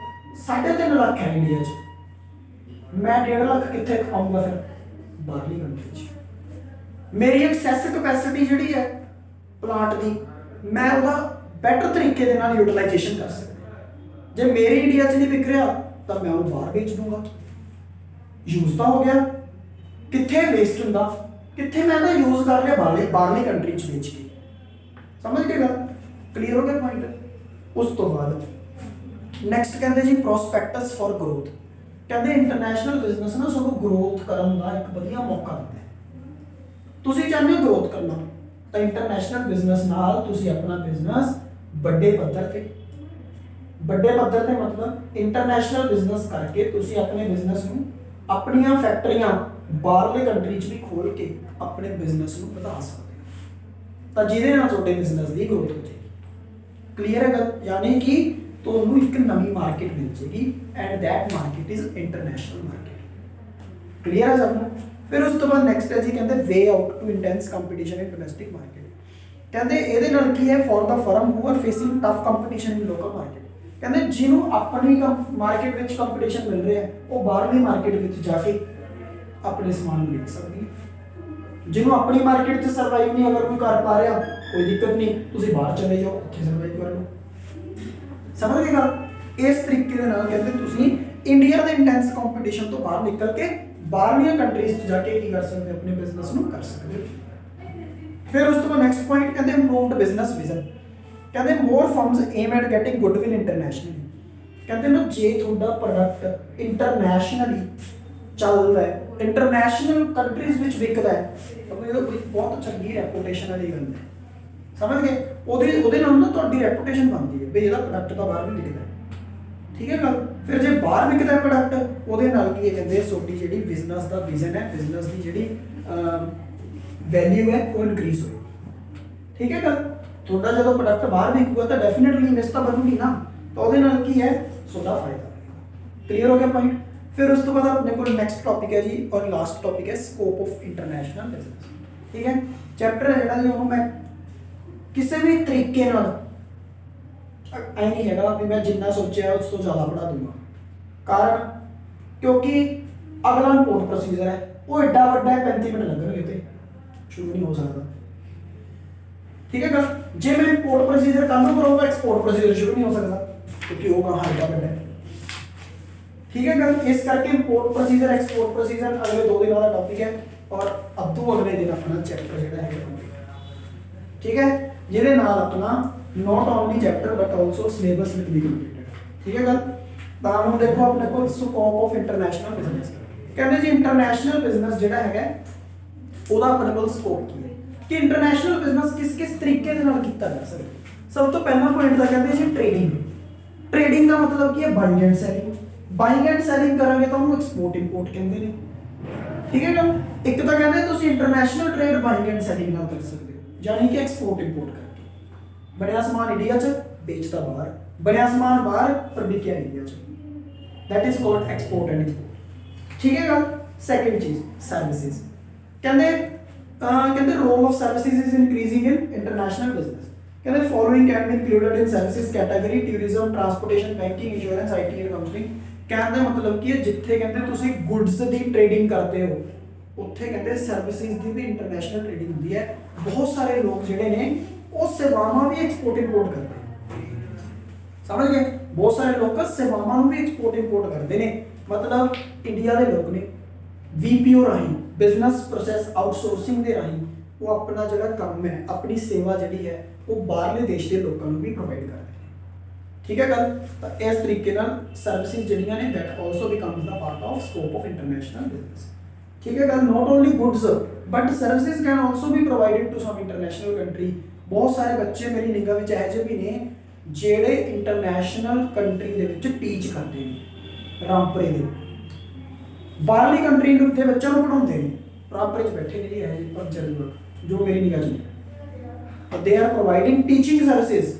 3.5 ਲੱਖ ਹੈ ਇੰਡੀਆ 'ਚ, ਮੈਂ 1.5 ਲੱਖ ਕਿੱਥੇ ਖਾਊਂਗਾ ਫਿਰ? ਬਾਹਰਲੀ ਕੰਟਰੀ 'ਚ। ਮੇਰੀ ਐਕਸੈਸ ਕੈਪੈਸਿਟੀ ਜਿਹੜੀ ਹੈ ਪਲਾਂਟ ਦੀ, ਮੈਂ ਉਹਦਾ ਬੈਟਰ ਤਰੀਕੇ ਦੇ ਨਾਲ ਯੂਟਿਲਾਈਜੇਸ਼ਨ ਕਰ ਸਕਦਾ। ਜੇ ਮੇਰੀ ਇੰਡੀਆ 'ਚ ਨਹੀਂ ਵਿਕ ਰਿਹਾ ਤਾਂ ਮੈਂ ਉਹਨੂੰ ਬਾਹਰ ਵੇਚ ਦੂੰਗਾ। ਯੂਜ਼ ਤਾਂ ਹੋ ਗਿਆ। ਕਿੱਥੇ ਵੇਸਟ ਹੁੰਦਾ? ਕਿੱਥੇ ਮੈਂ ਤਾਂ ਯੂਜ਼ ਕਰ ਲਿਆ ਬਾਹਰਲੀ ਕੰਟਰੀ 'ਚ ਵੇਚ ਕੇ। ਸਮਝ ਗਏ ਗੱਲ? ਕਲੀਅਰ ਹੋ ਗਿਆ ਪੁਆਇੰਟ? ਉਸ ਤੋਂ ਬਾਅਦ ਨੈਕਸਟ ਕਹਿੰਦੇ ਜੀ ਪ੍ਰੋਸਪੈਕਟਸ ਫॉर ਗਰੋਥ। ਕਹਿੰਦੇ ਇੰਟਰਨੈਸ਼ਨਲ ਬਿਜ਼ਨਸ ਨਾ ਤੁਹਾਨੂੰ ਗਰੋਥ ਕਰਨ ਦਾ ਇੱਕ ਵਧੀਆ ਮੌਕਾ ਦਿੰਦਾ ਹੈ। ਤੁਸੀਂ ਚਾਹੁੰਦੇ ਹੋ ਗਰੋਥ ਕਰਨਾ ਤਾਂ ਇੰਟਰਨੈਸ਼ਨਲ ਬਿਜ਼ਨਸ ਨਾਲ ਤੁਸੀਂ ਆਪਣਾ ਬਿਜ਼ਨਸ ਵੱਡੇ ਪੱਧਰ ਤੇ ਮਤਲਬ ਇੰਟਰਨੈਸ਼ਨਲ ਬਿਜ਼ਨਸ ਕਰਕੇ ਤੁਸੀਂ ਆਪਣੇ ਬਿਜ਼ਨਸ ਨੂੰ, ਆਪਣੀਆਂ ਫੈਕਟਰੀਆਂ ਬਾਹਰਲੇ ਕੰਟਰੀ 'ਚ ਵੀ ਖੋਲ ਕੇ ਆਪਣੇ ਬਿਜ਼ਨਸ ਨੂੰ ਵਧਾ ਸਕਦੇ ਹੋ। ਤਾਂ ਜਿਹਦੇ ਨਾਲ ਤੁਹਾਡੇ ਬਿਜ਼ਨਸ ਦੀ ਗਰੋਥ ਹੋ ਜਾਏਗੀ। ਕਲੀਅਰ ਹੈ ਗੱਲ? ਯਾਨੀ ਕਿ ਤੁਹਾਨੂੰ ਇੱਕ ਨਵੀਂ ਮਾਰਕੀਟ ਮਿਲ ਜਾਏਗੀ and that market is international market. Clear ਹੈ ਸਭ ਨੂੰ? ਫਿਰ ਉਸ ਤੋਂ ਬਾਅਦ ਨੈਕਸਟ ਹੈ ਜੀ, ਕਹਿੰਦੇ way out to intense competition in domestic market. ਕਹਿੰਦੇ ਇਹਦੇ ਨਾਲ ਕੀ ਹੈ, for the firm who are facing tough competition in local market. ਕਹਿੰਦੇ ਜਿਹਨੂੰ ਆਪਣੀ ਮਾਰਕੀਟ ਵਿੱਚ ਕੰਪੀਟੀਸ਼ਨ ਮਿਲ ਰਿਹਾ ਹੈ ਉਹ ਬਾਹਰਲੀ ਮਾਰਕੀਟ ਵਿੱਚ ਜਾ ਕੇ ਆਪਣੇ ਸਮਾਨ ਨੂੰ ਵੇਚ ਸਕਦੀ ਹੈ। ਜਿਹਨੂੰ ਆਪਣੀ ਮਾਰਕੀਟ 'ਚ ਸਰਵਾਈਵ ਨਹੀਂ ਅਗਰ ਕੋਈ ਕਰ ਪਾ ਰਿਹਾ, ਕੋਈ ਦਿੱਕਤ ਨਹੀਂ, ਤੁਸੀਂ ਬਾਹਰ ਚਲੇ ਜਾਓ, ਉੱਥੇ ਸਰਵਾਈਵ ਕਰ ਲਓ। ਸਮਝ ਗਏ ਗੱਲ? ਇਸ ਤਰੀਕੇ ਦੇ ਨਾਲ ਕਹਿੰਦੇ ਤੁਸੀਂ ਇੰਡੀਆ ਦੇ ਇੰਟੈਂਸ ਕੰਪੀਟੀਸ਼ਨ ਤੋਂ ਬਾਹਰ ਨਿਕਲ ਕੇ ਬਾਹਰਲੀਆਂ ਕੰਟਰੀਜ਼ 'ਚ ਜਾ ਕੇ ਕੀ ਕਰ ਸਕਦੇ, ਆਪਣੇ ਬਿਜ਼ਨਸ ਨੂੰ ਕਰ ਸਕਦੇ ਹੋ। ਫਿਰ ਉਸ ਤੋਂ ਬਾਅਦ ਨੈਕਸਟ ਪੁਆਇੰਟ ਕਹਿੰਦੇ ਇੰਪਰੂਵਡ ਬਿਜ਼ਨਸ ਵਿਜ਼ਨ। ਕਹਿੰਦੇ more firms aim at getting goodwill internationally. ਕਹਿੰਦੇ ਨਾ ਜੇ ਤੁਹਾਡਾ ਪ੍ਰੋਡਕਟ ਇੰਟਰਨੈਸ਼ਨਲੀ ਚੱਲਦਾ ਹੈ, ਇੰਟਰਨੈਸ਼ਨਲ ਕੰਟਰੀਜ਼ ਵਿੱਚ ਵਿਕਦਾ ਹੈ, ਤਾਂ ਇਹ ਕੋਈ ਬਹੁਤ ਚੰਗੀ ਰੈਪੂਟੇਸ਼ਨ ਵਾਲੀ ਗੱਲ ਹੈ। ਸਮਝ ਗਏ? ਉਹਦੇ ਨਾਲ ਨਾ ਤੁਹਾਡੀ ਰੈਪੂਟੇਸ਼ਨ ਬਣਦੀ ਹੈ ਵੀ ਇਹਦਾ ਪ੍ਰੋਡਕਟ ਤਾਂ ਬਾਹਰ ਵੀ ਵਿਕਦਾ ਹੈ। ਠੀਕ ਹੈ ਗੱਲ? ਫਿਰ ਜੇ ਬਾਹਰ ਵਿਕਦਾ ਪ੍ਰੋਡਕਟ, ਉਹਦੇ ਨਾਲ ਕੀ ਕਹਿੰਦੇ ਤੁਹਾਡੀ ਜਿਹੜੀ ਬਿਜ਼ਨਸ ਦਾ ਵਿਜ਼ਨ ਹੈ, ਬਿਜ਼ਨਸ ਦੀ ਜਿਹੜੀ ਵੈਲਿਊ ਹੈ ਉਹ ਇਨਕਰੀਜ਼ ਹੋਏਗੀ। ਠੀਕ ਹੈ ਗੱਲ? ਤੁਹਾਡਾ ਜਦੋਂ ਪ੍ਰੋਡਕਟ ਬਾਹਰ ਵਿਕੂਗਾ ਤਾਂ ਡੈਫੀਨਿਟਲੀ ਇਨਵੈਸਟ ਤਾਂ ਬਣੂਗੀ ਨਾ, ਤਾਂ ਉਹਦੇ ਨਾਲ ਕੀ ਹੈ ਤੁਹਾਡਾ ਫਾਇਦਾ। ਕਲੀਅਰ ਹੋ ਗਿਆ ਪੁਆਇੰਟ? ਫਿਰ ਉਸ ਤੋਂ ਬਾਅਦ ਆਪਣੇ ਕੋਲ ਨੈਕਸਟ ਟੌਪਿਕ ਹੈ ਜੀ, ਔਰ ਲਾਸਟ ਟੌਪਿਕ ਹੈ ਸਕੋਪ ਆਫ ਇੰਟਰਨੈਸ਼ਨਲ ਬਿਜ਼ਨਸ। ਠੀਕ ਹੈ? ਚੈਪਟਰ ਹੈ ਜਿਹੜਾ ਜੀ ਉਹਨੂੰ ਮੈਂ ਕਿਸੇ ਵੀ ਤਰੀਕੇ ਨਾਲ ਐ ਨਹੀਂ ਹੈਗਾ ਵੀ ਮੈਂ ਜਿੰਨਾ ਸੋਚਿਆ ਉਸ ਤੋਂ ਜ਼ਿਆਦਾ ਪੜ੍ਹਾ ਦੂੰਗਾ। ਕਾਰਨ ਕਿਉਂਕਿ ਅਗਲਾ ਇੰਪੋਰਟ ਪ੍ਰੋਸੀਜਰ ਹੈ ਉਹ ਐਡਾ ਵੱਡਾ ਹੈ, 35 ਮਿੰਟ ਲੱਗਣਗੇ ਤੇ ਸ਼ੁਰੂ ਨਹੀਂ ਹੋ ਸਕਦਾ। ਠੀਕ ਹੈ ਗੱਲ? ਜੇ ਮੈਂ ਇੰਪੋਰਟ ਪ੍ਰੋਸੀਜਰ ਕੱਲ ਨੂੰ ਕਰਾਂਗਾ, ਐਕਸਪੋਰਟ ਪ੍ਰੋਸੀਜਰ ਸ਼ੁਰੂ ਨਹੀਂ ਹੋ ਸਕਦਾ ਕਿਉਂਕਿ ਉਹ ਕਹਾਂ ਐਡਾ ਵੱਡਾ ਹੈ। ਠੀਕ ਹੈ ਗੱਲ? ਇਸ ਕਰਕੇ ਇੰਪੋਰਟ ਪ੍ਰੋਸੀਜਰ, ਐਕਸਪੋਰਟ ਪ੍ਰੋਸੀਜਰ ਅਗਲੇ 2 ਦਿਨਾਂ ਦਾ ਟੌਪਿਕ ਹੈ ਔਰ ਅੱਧੂ ਅਗਲੇ ਦਿਨ ਆਪਣਾ ਚੈਪਟਰ ਜਿਹੜਾ ਹੈ। ਠੀਕ ਹੈ? ਜਿਹਦੇ ਨਾਲ ਆਪਣਾ not only chapter but also syllabus will be completed। ਠੀਕ ਹੈ ਗੱਲ? ਤਾਂ ਹੁਣ ਦੇਖੋ ਆਪਣੇ ਕੋਲ ਸਕੋਪ ਆਫ ਇੰਟਰਨੈਸ਼ਨਲ ਬਿਜ਼ਨਸ। ਕਹਿੰਦੇ ਜੀ ਇੰਟਰਨੈਸ਼ਨਲ ਬਿਜ਼ਨਸ ਜਿਹੜਾ ਹੈਗਾ ਉਹਦਾ ਆਪਣੇ ਕੋਲ ਸਕੋਪ ਕੀ ਹੈ ਕਿ ਇੰਟਰਨੈਸ਼ਨਲ ਬਿਜ਼ਨਸ ਕਿਸ ਤਰੀਕੇ ਦੇ ਨਾਲ ਕੀਤਾ ਜਾ ਸਕਦਾ। ਸਭ ਤੋਂ ਪਹਿਲਾ ਪੁਆਇੰਟ ਤਾਂ ਕਹਿੰਦੇ ਜੀ ਟ੍ਰੇਡਿੰਗ। ਟ੍ਰੇਡਿੰਗ ਦਾ ਮਤਲਬ ਕੀ ਹੈ? Buying and selling. Buying and selling ਕਰਾਂਗੇ ਤਾਂ ਉਹਨੂੰ ਐਕਸਪੋਰਟ ਇੰਪੋਰਟ ਕਹਿੰਦੇ ਨੇ। ਠੀਕ ਹੈ ਗੱਲ? ਇੱਕ ਤਾਂ ਕਹਿੰਦੇ ਤੁਸੀਂ international trade buying and selling ਨਾਲ ਕਰ ਸਕਦੇ ਹੋ, ਯਾਨੀ ਕਿ ਐਕਸਪੋਰਟ ਇੰਪੋਰਟ ਕਰਕੇ। ਬਣਿਆ ਸਮਾਨ ਇੰਡੀਆ 'ਚ ਵੇਚਦਾ ਬਾਹਰ, ਬਣਿਆ ਸਮਾਨ ਬਾਹਰ ਪਰ ਵਿਕਿਆ ਇੰਡੀਆ 'ਚ, that is called export and import। ਠੀਕ ਹੈ ਗੱਲ? ਸੈਕੰਡ ਚੀਜ਼ ਸਰਵਿਸਿਜ਼। ਕਹਿੰਦੇ role of services is increasing in international business. ਕਹਿੰਦੇ following can be included in services category tourism, transportation, banking, insurance, IT and counselling. ਕਹਿਣ ਦਾ ਮਤਲਬ ਕੀ ਹੈ, ਜਿੱਥੇ ਕਹਿੰਦੇ ਤੁਸੀਂ ਗੁੱਡਸ ਦੀ ਟ੍ਰੇਡਿੰਗ ਕਰਦੇ ਹੋ ਉੱਥੇ ਕਹਿੰਦੇ ਸਰਵਿਸਿਜ਼ ਦੀ ਵੀ ਇੰਟਰਨੈਸ਼ਨਲ ਟ੍ਰੇਡਿੰਗ ਹੁੰਦੀ ਹੈ। ਬਹੁਤ ਸਾਰੇ ਲੋਕ ਜਿਹੜੇ ਨੇ ਉਹ ਸੇਵਾਵਾਂ ਵੀ ਐਕਸਪੋਰਟ ਇੰਪੋਰਟ ਕਰਦੇ ਨੇ। ਸਮਝ ਗਏ? ਬਹੁਤ ਸਾਰੇ ਲੋਕ ਸੇਵਾਵਾਂ ਨੂੰ ਵੀ ਐਕਸਪੋਰਟ ਇੰਪੋਰਟ ਕਰਦੇ ਨੇ। ਮਤਲਬ ਇੰਡੀਆ ਦੇ ਲੋਕ ਨੇ ਵੀਪੀਓ ਰਾਹੀਂ, ਬਿਜ਼ਨਸ ਪ੍ਰੋਸੈਸ ਆਊਟਸੋਰਸਿੰਗ ਦੇ ਰਾਹੀਂ ਉਹ ਆਪਣਾ ਜਿਹੜਾ ਕੰਮ ਹੈ, ਆਪਣੀ ਸੇਵਾ ਜਿਹੜੀ ਹੈ ਉਹ ਬਾਹਰਲੇ ਦੇਸ਼ ਦੇ ਲੋਕਾਂ ਨੂੰ ਵੀ ਪ੍ਰੋਵਾਈਡ ਕਰਦੇ ਨੇ। ਠੀਕ ਹੈ ਗੱਲ? ਤਾਂ ਇਸ ਤਰੀਕੇ ਨਾਲ ਸਰਵਿਸਿਜ਼ ਜਿਹੜੀਆਂ ਨੇ that also becomes the part of scope of international business. ਠੀਕ ਹੈ ਗੱਲ? Not only goods but services can also be provided to some international country. ਬਹੁਤ ਸਾਰੇ ਬੱਚੇ ਮੇਰੀ ਨਿਗਾਹ ਵਿੱਚ ਇਹੋ ਜਿਹੇ ਵੀ ਨੇ ਜਿਹੜੇ ਇੰਟਰਨੈਸ਼ਨਲ ਕੰਟਰੀ ਦੇ ਵਿੱਚ ਟੀਚ ਕਰਦੇ ਨੇ। ਰਾਮਪੁਰੇ ਦੇ ਬਾਹਰਲੀ ਕੰਟਰੀ ਦੇ ਬੱਚਿਆਂ ਨੂੰ ਪੜ੍ਹਾਉਂਦੇ ਨੇ, ਰਾਮਪੁਰੇ 'ਚ ਬੈਠੇ ਨੇ ਜੀ ਇਹੋ ਜਿਹੇ ਪਰਚਰ ਜੋ ਮੇਰੀ ਨਿਗਾਹ 'ਚ ਨੇ। They are providing teaching services,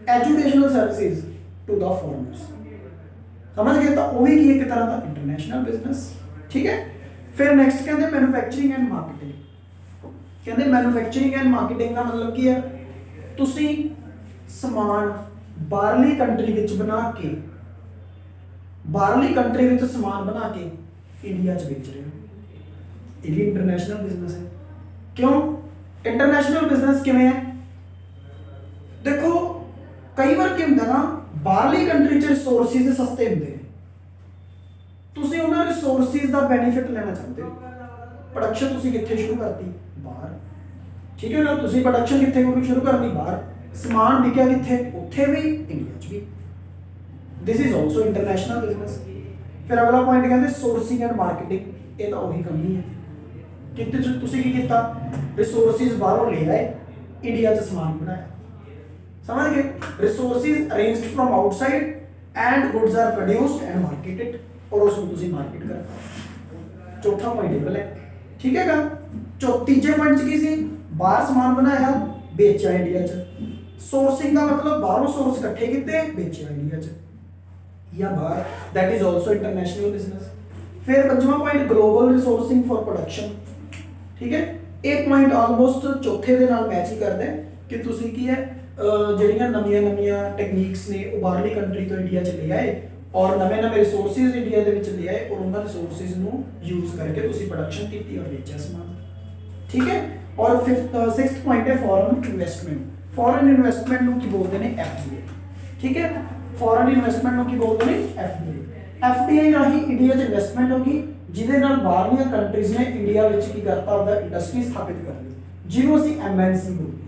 educational services to the foreigners. ਸਮਝ ਗਏ? ਤਾਂ ਉਹ ਵੀ ਕੀ ਇੱਕ ਤਰ੍ਹਾਂ ਦਾ ਇੰਟਰਨੈਸ਼ਨਲ ਬਿਜ਼ਨਸ। ਠੀਕ ਹੈ? ਫਿਰ ਨੈਕਸਟ ਕਹਿੰਦੇ ਮੈਨੂਫੈਕਚਰਿੰਗ ਐਂਡ ਮਾਰਕੀਟਿੰਗ। ਕਹਿੰਦੇ ਮੈਨੂਫੈਕਚਰਿੰਗ ਐਂਡ ਮਾਰਕੀਟਿੰਗ ਦਾ ਮਤਲਬ ਕੀ ਹੈ? ਤੁਸੀਂ ਸਮਾਨ ਬਾਹਰਲੀ ਕੰਟਰੀ ਵਿੱਚ ਬਣਾ ਕੇ, ਬਾਹਰਲੀ ਕੰਟਰੀ ਵਿੱਚ ਸਮਾਨ ਬਣਾ ਕੇ ਇੰਡੀਆ 'ਚ ਵੇਚ ਰਹੇ ਹੋ। ਇਹ ਵੀ ਇੰਟਰਨੈਸ਼ਨਲ ਬਿਜ਼ਨਸ ਹੈ। ਕਿਉਂ ਇੰਟਰਨੈਸ਼ਨਲ ਬਿਜ਼ਨਸ ਕਿਵੇਂ ਹੈ? ਦੇਖੋ ਕਈ ਵਾਰ ਕੀ ਹੁੰਦਾ ਨਾ, ਬਾਹਰਲੀ ਕੰਟਰੀ 'ਚ ਰਿਸੋਰਸਿਸ ਸਸਤੇ ਹੁੰਦੇ ਨੇ, ਤੁਸੀਂ ਉਹਨਾਂ ਰਿਸੋਰਸਿਸ ਦਾ ਬੈਨੀਫਿਟ ਲੈਣਾ ਚਾਹੁੰਦੇ ਹੋ। ਪ੍ਰੋਡਕਸ਼ਨ ਤੁਸੀਂ ਕਿੱਥੇ ਸ਼ੁਰੂ ਕਰਤੀ? ਬਾਹਰ। ਠੀਕ ਹੈ ਨਾ? ਤੁਸੀਂ ਪ੍ਰੋਡਕਸ਼ਨ ਕਿੱਥੇ ਸ਼ੁਰੂ ਕਰਨੀ? ਬਾਹਰ। ਸਮਾਨ ਵਿਕਿਆ ਕਿੱਥੇ? ਉੱਥੇ ਵੀ, ਇੰਡੀਆ 'ਚ ਵੀ। This is also international business. ਫਿਰ ਅਗਲਾ ਪੁਆਇੰਟ ਕਹਿੰਦੇ ਸੋਰਸਿੰਗ ਐਂਡ ਮਾਰਕੀਟਿੰਗ। ਇਹ ਤਾਂ ਉਹੀ ਕਮੀ ਹੈ ਕਿ ਤੁਸੀਂ ਕੀ ਕੀਤਾ? ਰਿਸੋਰਸਿਸ ਬਾਹਰੋਂ ਲੈ ਆਏ, ਇੰਡੀਆ 'ਚ ਸਮਾਨ ਬਣਾਇਆ। ਸਮਝ ਗਏ? Resources arranged from outside and goods are produced and marketed, ਔਰ ਉਸ ਨੂੰ ਤੁਸੀਂ ਮਾਰਕੀਟ ਕਰਤਾ। ਚੌਥਾ ਪੁਆਇੰਟ ਇਹ ਹੈ। ਠੀਕ ਹੈ ਗੱਲ? ਤੀਜੇ ਪੁਆਇੰਟ 'ਚ ਕੀ ਸੀ? ਬਾਹਰ ਸਮਾਨ ਬਣਾਇਆ, ਵੇਚਿਆ ਇੰਡੀਆ 'ਚ। ਸੋਰਸਿੰਗ ਦਾ ਮਤਲਬ ਬਾਹਰੋਂ ਸੋਰਸ ਇਕੱਠੇ ਕੀਤੇ ਵੇਚਿਆ ਇੰਡੀਆ 'ਚ ਜਾਂ ਬਾਹਰ, that is also international business. ਫਿਰ ਪੰਜਵਾਂ ਪੁਆਇੰਟ ਗਲੋਬਲ ਰਿਸੋਰਸਿੰਗ ਫॉर ਪ੍ਰੋਡਕਸ਼ਨ। ਠੀਕ ਹੈ, ਇਹ ਪੁਆਇੰਟ ਆਲਮੋਸਟ ਚੌਥੇ ਦੇ ਨਾਲ ਮੈਚ ਹੀ ਕਰਦਾ ਹੈ ਕਿ ਤੁਸੀਂ ਕੀ ਹੈ ਜਿਹੜੀਆਂ ਨਵੀਆਂ ਟੈਕਨੀਕਸ ਨੇ ਉਹ ਬਾਹਰਲੀ ਕੰਟਰੀ ਤੋਂ ਇੰਡੀਆ 'ਚ ਲੈ ਆਏ ਔਰ ਨਵੇਂ ਰਿਸੋਰਸਿਸ ਇੰਡੀਆ ਦੇ ਵਿੱਚ ਲੈ ਆਏ ਔਰ ਉਹਨਾਂ ਰਿਸੋਰਸਿਸ ਨੂੰ ਯੂਜ਼ ਕਰਕੇ ਤੁਸੀਂ ਪ੍ਰੋਡਕਸ਼ਨ ਕੀਤੀ ਔਰ ਵੇਚਿਆ ਸਮਾਨ। ਠੀਕ ਹੈ, ਔਰ 6th ਪੁਆਇੰਟ ਹੈ ਫੋਰਨ ਇਨਵੈਸਟਮੈਂਟ। ਫੋਰਨ ਇਨਵੈਸਟਮੈਂਟ ਨੂੰ ਕੀ ਬੋਲਦੇ ਨੇ? ਐਫਡੀਆਈ। ਠੀਕ ਹੈ, ਫੋਰਨ ਇਨਵੈਸਟਮੈਂਟ ਨੂੰ ਕੀ ਬੋਲਦੇ ਨੇ? ਐਫਡੀਆਈ। ਐਫਡੀਆਈ ਰਾਹੀਂ ਇੰਡੀਆ 'ਚ ਇਨਵੈਸਟਮੈਂਟ ਹੋਗੀ ਜਿਹਦੇ ਨਾਲ ਬਾਹਰਲੀਆਂ ਕੰਟਰੀਜ਼ ਨੇ ਇੰਡੀਆ ਵਿੱਚ ਕੀ ਕਰਤਾ ਉਹਦਾ ਇੰਡਸਟਰੀ ਸਥਾਪਿਤ ਕਰ ਲਈ ਜਿਹਨੂੰ ਅਸੀਂ ਐਮਐਨਸੀ ਬੋਲਦੇ ਹਾਂ।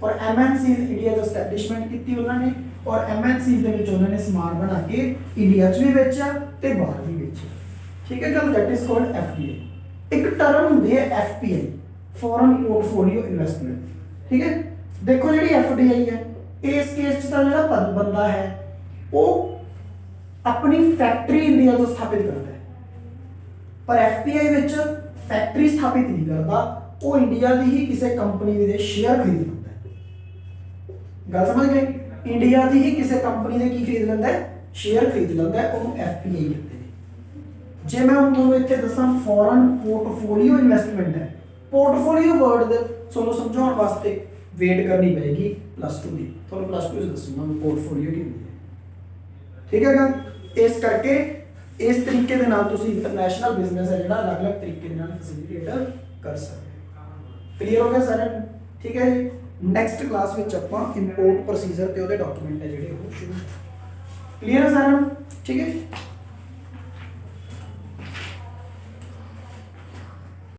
ਔਰ ਐਮਐਨਸੀਜ਼ ਇੰਡੀਆ 'ਚ ਐਸਟੈਬਲਿਸ਼ਮੈਂਟ ਕੀਤੀ ਉਹਨਾਂ ਨੇ ਔਰ ਐਮਐਨਸੀਜ਼ ਦੇ ਵਿੱਚ ਉਹਨਾਂ ਨੇ ਸਮਾਨ ਬਣਾ ਕੇ ਇੰਡੀਆ 'ਚ ਵੀ ਵੇਚਿਆ ਤੇ ਬਾਹਰ ਵੀ ਵੇਚਿਆ। ਠੀਕ ਹੈ ਗੱਲ, ਦੈਟ ਇਜ਼ ਕਾਲਡ ਐਫਡੀਆਈ। ਇੱਕ ਟਰਮ ਹੁੰਦੀ ਹੈ ਐਫਪੀਆਈ, ਫੋਰਨ ਪੋਰਟਫੋਲੀਓ ਇਨਵੈਸਟਮੈਂਟ। ਠੀਕ ਹੈ, ਦੇਖੋ ਜਿਹੜੀ ਐਫਡੀਆਈ ਹੈ ਇਸ ਕੇਸ 'ਚ ਤਾਂ ਜਿਹੜਾ ਬੰਦਾ ਹੈ ਉਹ ਆਪਣੀ ਫੈਕਟਰੀ ਇੰਡੀਆ 'ਚ ਸਥਾਪਿਤ ਕਰਦਾ ਹੈ, ਪਰ ਐਫਪੀਆਈ ਵਿੱਚ ਫੈਕਟਰੀ ਸਥਾਪਿਤ ਨਹੀਂ ਕਰਦਾ, ਉਹ ਇੰਡੀਆ ਦੀ ਹੀ ਕਿਸੇ ਕੰਪਨੀ ਦੇ ਸ਼ੇਅਰ ਖਰੀਦ ਲੈਂਦਾ ਹੈ। ਗੱਲ ਸਮਝ ਗਏ? ਇੰਡੀਆ ਦੀ ਹੀ ਕਿਸੇ ਕੰਪਨੀ ਦੇ ਕੀ ਖਰੀਦ ਲੈਂਦਾ ਹੈ? ਸ਼ੇਅਰ ਖਰੀਦ ਲੈਂਦਾ ਹੈ, ਉਹਨੂੰ ਐਫਪੀਆਈ ਕਹਿੰਦੇ ਨੇ। ਜੇ ਮੈਂ ਹੁਣ ਤੁਹਾਨੂੰ ਇੱਥੇ ਦੱਸਾਂ ਫੋਰਨ ਪੋਰਟਫੋਲੀਓ ਇਨਵੈਸਟਮੈਂਟ ਹੈ, ਪੋਰਟਫੋਲੀਓ ਵਰਡ ਦੇ ਤੁਹਾਨੂੰ ਸਮਝਾਉਣ ਵਾਸਤੇ ਵੇਟ ਕਰਨੀ ਪਏਗੀ +2 ਦੀ। ਤੁਹਾਨੂੰ +2 'ਚ ਦੱਸੂਗਾ ਮੈਂ ਪੋਰਟਫੋਲੀਓ ਕੀ ਹੁੰਦੀ ਹੈ। ਠੀਕ ਹੈ ਗੱਲ, ਇਸ ਕਰਕੇ ਇਸ ਤਰੀਕੇ ਦੇ ਨਾਲ ਤੁਸੀਂ ਇੰਟਰਨੈਸ਼ਨਲ ਬਿਜ਼ਨਸ ਹੈ ਜਿਹੜਾ ਅਲੱਗ-ਅਲੱਗ ਤਰੀਕੇ ਦੇ ਨਾਲ ਫੈਸਿਲਿਟੇਟ ਕਰ ਸਕਦੇ ਹੋ। ਕਲੀਅਰ ਹੋ ਗਿਆ ਸਾਰਿਆਂ ਨੂੰ? ਠੀਕ ਹੈ ਜੀ, ਨੈਕਸਟ ਕਲਾਸ ਵਿੱਚ ਆਪਾਂ ਇੰਪੋਰਟ ਪ੍ਰੋਸੀਜਰ ਤੇ ਉਹਦੇ ਡਾਕੂਮੈਂਟ ਹੈ ਜਿਹੜੇ ਉਹ ਸ਼ੁਰੂ। ਕਲੀਅਰ ਹੈ ਸਾਰਿਆਂ ਨੂੰ? ਠੀਕ ਹੈ।